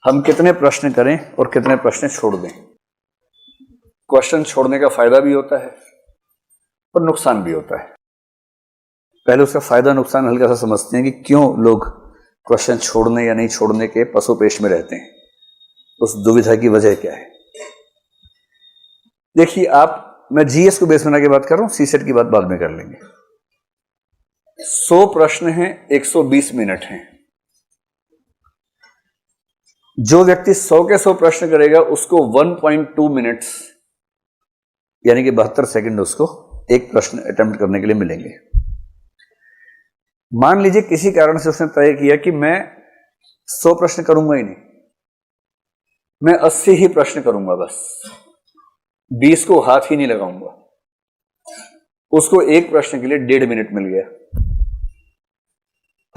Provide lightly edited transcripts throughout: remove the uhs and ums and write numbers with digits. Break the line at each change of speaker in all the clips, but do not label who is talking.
हम कितने प्रश्न करें और कितने प्रश्न छोड़ दें। क्वेश्चन छोड़ने का फायदा भी होता है और नुकसान भी होता है। पहले उसका फायदा नुकसान हल्का सा समझते हैं कि क्यों लोग क्वेश्चन छोड़ने या नहीं छोड़ने के पसोपेश में रहते हैं, उस दुविधा की वजह क्या है। देखिए, मैं जीएस को बेस बना के बात कर रहा हूं, सीसेट की बात बाद में कर लेंगे। 100 प्रश्न हैं, 120 मिनट हैं। जो व्यक्ति 100 के 100 प्रश्न करेगा उसको 1.2 मिनट्स यानी कि 72 सेकंड उसको एक प्रश्न अटेम्प्ट करने के लिए मिलेंगे। मान लीजिए किसी कारण से उसने तय किया कि मैं 100 प्रश्न करूंगा ही नहीं, मैं 80 ही प्रश्न करूंगा, बस 20 को हाथ ही नहीं लगाऊंगा। उसको एक प्रश्न के लिए 1.5 मिनट मिल गया।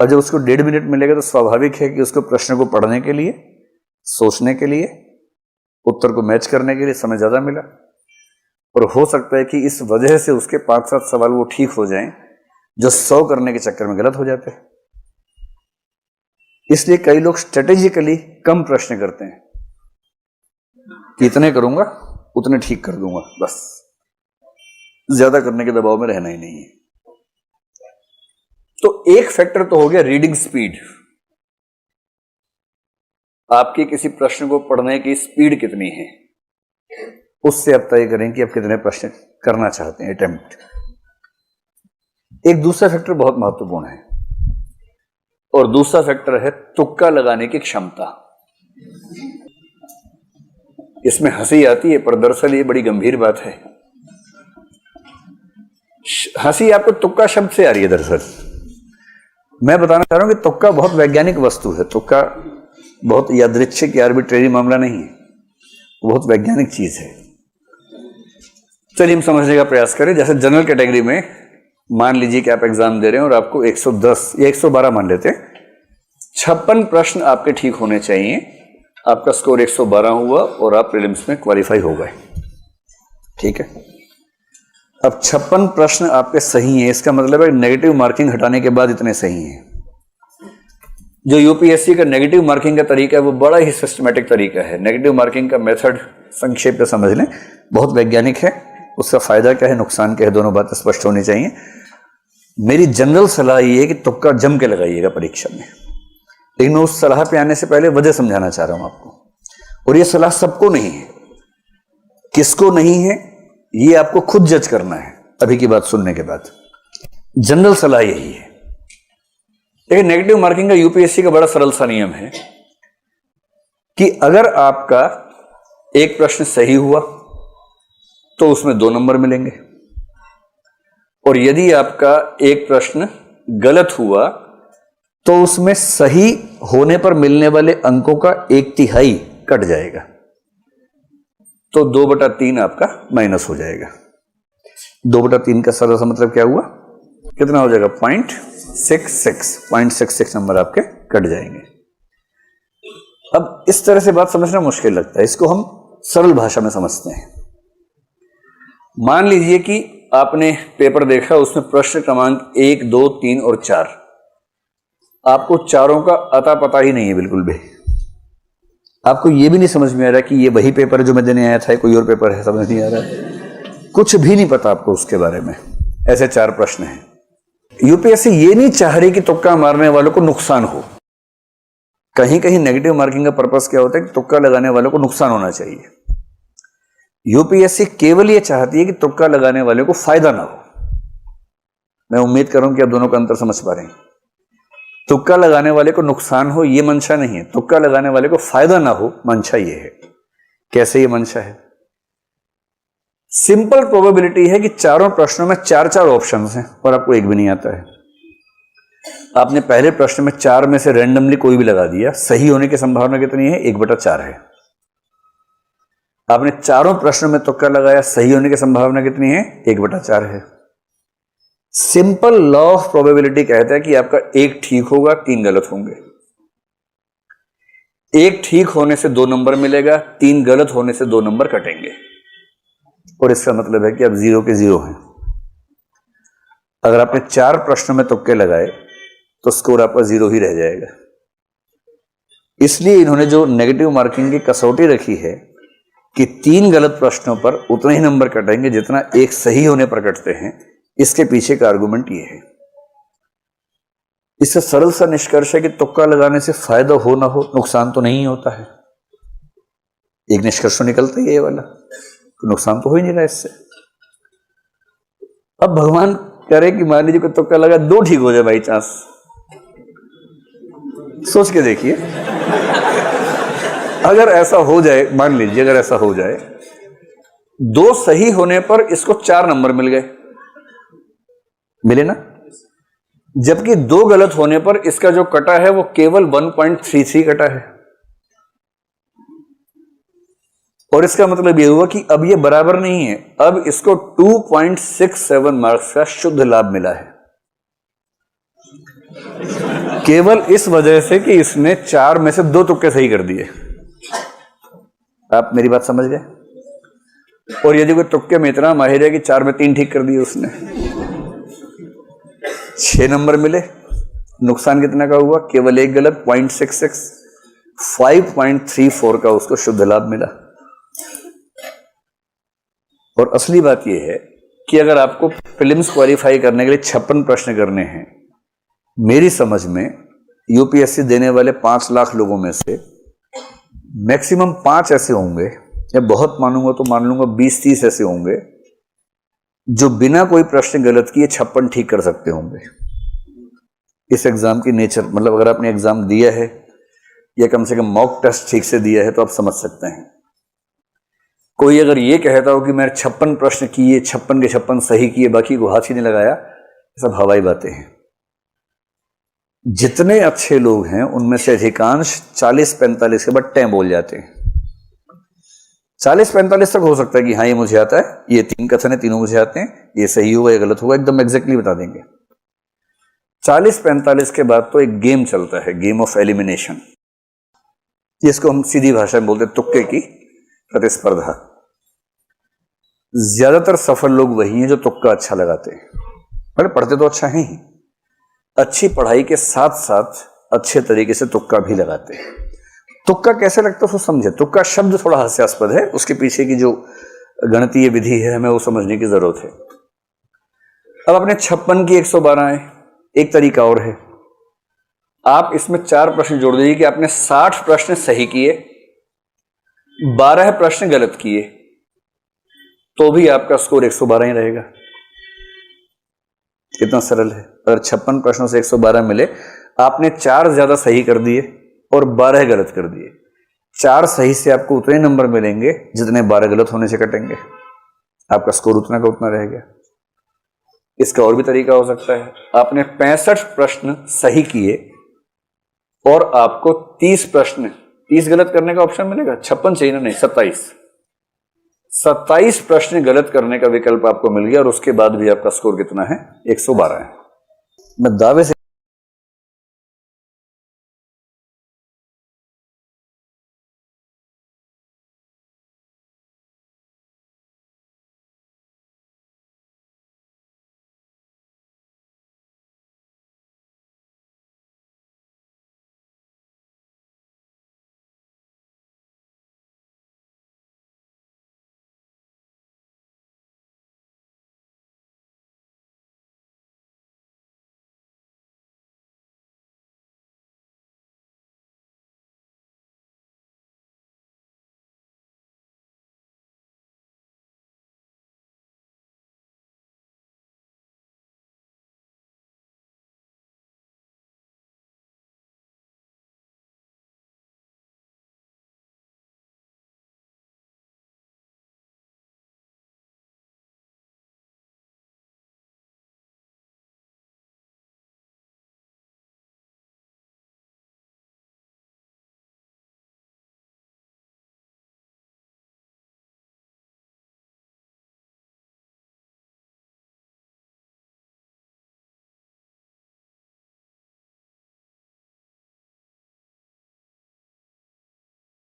और जब उसको 1.5 मिनट मिलेगा तो स्वाभाविक है कि उसको प्रश्न को पढ़ने के लिए, सोचने के लिए, उत्तर को मैच करने के लिए समय ज्यादा मिला। और हो सकता है कि इस वजह से उसके 5-7 सवाल वो ठीक हो जाएं जो 100 करने के चक्कर में गलत हो जाते हैं। इसलिए कई लोग स्ट्रेटेजिकली कम प्रश्न करते हैं कि इतने करूंगा उतने ठीक कर दूंगा, बस ज्यादा करने के दबाव में रहना ही नहीं है। तो एक फैक्टर तो हो गया रीडिंग स्पीड। आपकी किसी प्रश्न को पढ़ने की स्पीड कितनी है, उससे आप तय करें कि आप कितने प्रश्न करना चाहते हैं अटेम्प्ट। एक दूसरा फैक्टर बहुत महत्वपूर्ण है और दूसरा फैक्टर है तुक्का लगाने की क्षमता। इसमें हंसी आती है पर दरअसल ये बड़ी गंभीर बात है। हंसी आपको तुक्का शब्द से आ रही है, दरअसल मैं बताना चाह रहा हूं कि तुक्का बहुत वैज्ञानिक वस्तु है। तुक्का बहुत यादृच्छिक या आर्बिट्रेरी मामला नहीं है, बहुत वैज्ञानिक चीज है। चलिए हम समझने का प्रयास करें। जैसे जनरल कैटेगरी में मान लीजिए कि आप एग्जाम दे रहे हैं और आपको 110 या 112 मान लेते हैं, 56 प्रश्न आपके ठीक होने चाहिए। आपका स्कोर 112 हुआ और आप प्रीलिम्स में क्वालिफाई हो गए, ठीक है। अब 56 प्रश्न आपके सही हैं, इसका मतलब है नेगेटिव मार्किंग हटाने के बाद इतने सही हैं। जो यूपीएससी का नेगेटिव मार्किंग का तरीका है वो बड़ा ही सिस्टमैटिक तरीका है। नेगेटिव मार्किंग का मेथड संक्षेप में समझ लें, बहुत वैज्ञानिक है। उसका फायदा क्या है, नुकसान क्या है, दोनों बातें स्पष्ट होनी चाहिए। मेरी जनरल सलाह ये है कि तुक्का जम के लगाइएगा परीक्षा में, लेकिन मैं उस सलाह पे आने से पहले वजह समझाना चाह रहा हूं आपको। और ये सलाह सबको नहीं है, किसको नहीं है ये आपको खुद जज करना है अभी की बात सुनने के बाद। जनरल सलाह यही है। लेकिन नेगेटिव मार्किंग का यूपीएससी का बड़ा सरल सा नियम है कि अगर आपका एक प्रश्न सही हुआ तो उसमें 2 नंबर मिलेंगे, और यदि आपका एक प्रश्न गलत हुआ तो उसमें सही होने पर मिलने वाले अंकों का 1/3 कट जाएगा, तो 2/3 आपका माइनस हो जाएगा। 2/3 का सरल सा मतलब क्या हुआ, कितना हो जाएगा, 0.66 नंबर आपके कट जाएंगे। अब इस तरह से बात समझना मुश्किल लगता है, इसको हम सरल भाषा में समझते हैं। मान लीजिए कि आपने पेपर देखा, उसमें प्रश्न क्रमांक 1, 2, 3 और 4, आपको चारों का अता पता ही नहीं है बिल्कुल भी। आपको यह भी नहीं समझ में आ रहा कि ये वही पेपर है जो मैं देने आया था, कोई और पेपर है, समझ नहीं आ रहा है, कुछ भी नहीं पता आपको उसके बारे में। ऐसे 4 प्रश्न हैं। यूपीएससी ये नहीं चाह रही कि तुक्का मारने वालों को नुकसान हो। कहीं कहीं नेगेटिव मार्किंग का पर्पस क्या होता है कि तुक्का लगाने वालों को नुकसान होना चाहिए। यूपीएससी केवल ये चाहती है कि तुक्का लगाने वाले को फायदा ना हो। मैं उम्मीद करूं कि आप दोनों का अंतर समझ पा रहे हैं। तुक्का लगाने वाले को नुकसान हो ये मंशा नहीं है, तुक्का लगाने वाले को फायदा ना हो मंशा ये है। कैसे ये मंशा है, सिंपल प्रोबेबिलिटी है कि चारों प्रश्नों में 4-4 ऑप्शंस हैं और आपको एक भी नहीं आता है। आपने पहले प्रश्न में 4 में से रैंडमली कोई भी लगा दिया, सही होने की संभावना कितनी है, 1/4 है। आपने चारों प्रश्नों में तुक्का लगाया, सही होने की संभावना कितनी है, 1/4 है। सिंपल लॉ ऑफ प्रोबेबिलिटी कहता है कि आपका 1 ठीक होगा, 3 गलत होंगे। 1 ठीक होने से 2 नंबर मिलेगा, 3 गलत होने से 2 नंबर कटेंगे, और इसका मतलब है कि आप 0 के 0 हैं। अगर आपने 4 प्रश्नों में तुक्के लगाए तो स्कोर आपका 0 ही रह जाएगा। इसलिए इन्होंने जो नेगेटिव मार्किंग की कसौटी रखी है कि 3 गलत प्रश्नों पर उतने ही नंबर कटेंगे जितना एक सही होने पर कटते हैं, इसके पीछे का आर्गुमेंट ये है। इससे सरल सा निष्कर्ष है कि तुक्का लगाने से फायदा हो ना हो, नुकसान तो नहीं होता है। एक निष्कर्ष निकलता है ये वाला, तो नुकसान तो हो ही नहीं रहा इससे। अब भगवान करे कि मान लीजिए कि तुक्का लगा 2 ठीक हो जाए बाई चांस, सोच के देखिए, अगर ऐसा हो जाए, मान लीजिए अगर ऐसा हो जाए, 2 सही होने पर इसको 4 नंबर मिल गए, मिले ना, जबकि 2 गलत होने पर इसका जो कटा है वो केवल 1.33 कटा है। और इसका मतलब यह हुआ कि अब ये बराबर नहीं है, अब इसको 2.67 मार्क्स का शुद्ध लाभ मिला है, केवल इस वजह से कि इसने 4 में से 2 तुक्के सही कर दिए। आप मेरी बात समझ गए? और यदि कोई तुक्के में इतना माहिर है कि 4 में 3 ठीक कर दिए उसने, 6 नंबर मिले, नुकसान कितना का हुआ? केवल 1 गलत, 0.66, 5.34 का उसको शुद्ध लाभ मिला। और असली बात यह है कि अगर आपको प्रीलिम्स क्वालिफाई करने के लिए 56 प्रश्न करने हैं, मेरी समझ में यूपीएससी देने वाले 5 लाख लोगों में से मैक्सिमम 5 ऐसे होंगे, या बहुत मानूंगा तो मान लूंगा 20-30 ऐसे होंगे जो बिना कोई प्रश्न गलत किए 56 ठीक कर सकते होंगे। इस एग्जाम की नेचर, मतलब अगर आपने एग्जाम दिया है या कम से कम मॉक टेस्ट ठीक से दिया है तो आप समझ सकते हैं। कोई अगर ये कहता हो कि मैंने 56 प्रश्न किए, 56 के 56 सही किए, बाकी को हाथ ही नहीं लगाया, सब हवाई बातें हैं। जितने अच्छे लोग हैं उनमें से अधिकांश 40-45 के बाद टें बोल जाते हैं। 40-45 तक हो सकता है कि हाँ ये मुझे आता है, ये 3 कथन है, तीनों मुझे आते हैं, ये सही हुआ या गलत हुआ, एकदम एग्जैक्टली बता देंगे। 40-45 के बाद तो एक गेम चलता है, गेम ऑफ एलिमिनेशन, जिसको हम सीधी भाषा में बोलते हैं तुक्के की प्रतिस्पर्धा। ज्यादातर सफल लोग वही हैं जो तुक्का अच्छा लगाते हैं। अरे पढ़ते तो अच्छा है ही, अच्छी पढ़ाई के साथ साथ अच्छे तरीके से तुक्का भी लगाते हैं। तुक्का कैसे लगता है उसको समझे। तुक्का शब्द थोड़ा हास्यास्पद है, उसके पीछे की जो गणितीय विधि है हमें वो समझने की जरूरत है। अब अपने 56 की 112 है। एक तरीका और है, आप इसमें 4 प्रश्न जोड़ दीजिए कि आपने 60 प्रश्न सही किए, 12 प्रश्न गलत किए, तो भी आपका स्कोर 112 ही रहेगा। कितना सरल है। अगर 56 प्रश्नों से 112 मिले, आपने 4 ज्यादा सही कर दिए और 12 गलत कर दिए, 4 सही से आपको उतने नंबर मिलेंगे जितने 12 गलत होने से कटेंगे, आपका स्कोर उतना का उतना रहेगा। इसका और भी तरीका हो सकता है, आपने 65 प्रश्न सही किए और आपको 30 प्रश्न 30 गलत करने का ऑप्शन मिलेगा। 56 चाहिए ना, नहीं 27 प्रश्न गलत करने का विकल्प आपको मिल गया और उसके बाद भी आपका स्कोर कितना है? 112 है। मैं दावे से